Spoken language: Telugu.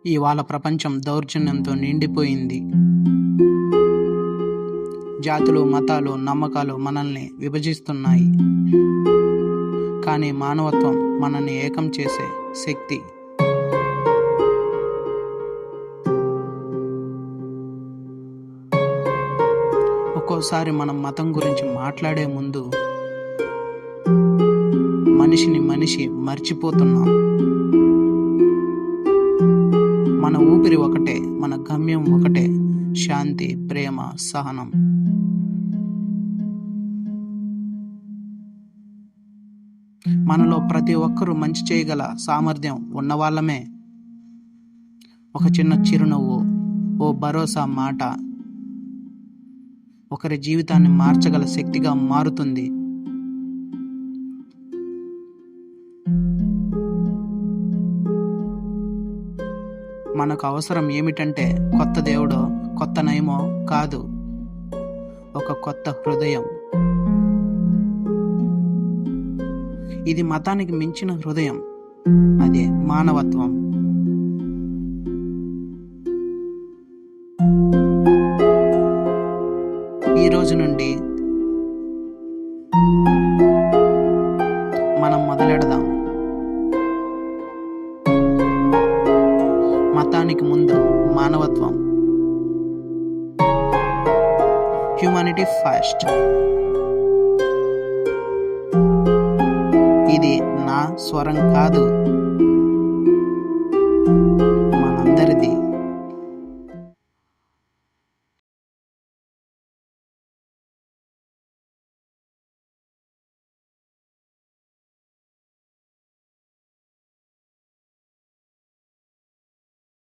ఇవాళ ప్రపంచం దౌర్జన్యంతో నిండిపోయింది. జాతులు, మతాలు, నమ్మకాలు మనల్ని విభజిస్తున్నాయి. కానీ మానవత్వం మనల్ని ఏకం చేసే శక్తి. ఒక్కోసారి మనం మతం గురించి మాట్లాడే ముందు మనిషి మర్చిపోతున్నాం. మన ఊపిరి ఒకటే, మన గమ్యం ఒకటే: శాంతి, ప్రేమ, సహనం. మనలో ప్రతి ఒక్కరూ మంచి చేయగల సామర్థ్యం ఉన్నవాళ్ళమే. ఒక చిన్న చిరునవ్వు, ఓ భరోసా మాట ఒకరి జీవితాన్ని మార్చగల శక్తిగా మారుతుంది. మనకు అవసరం ఏమిటంటే కొత్త దేవుడో కొత్త నయమో కాదు, ఒక కొత్త హృదయం. ఇది మతానికి మించిన హృదయం, అదే మానవత్వం. ఈ రోజు నుండి మనం మొదలెడదాం. మతానికి ముందు మానవత్వం. Humanity first. ఇది నా స్వరం కాదు,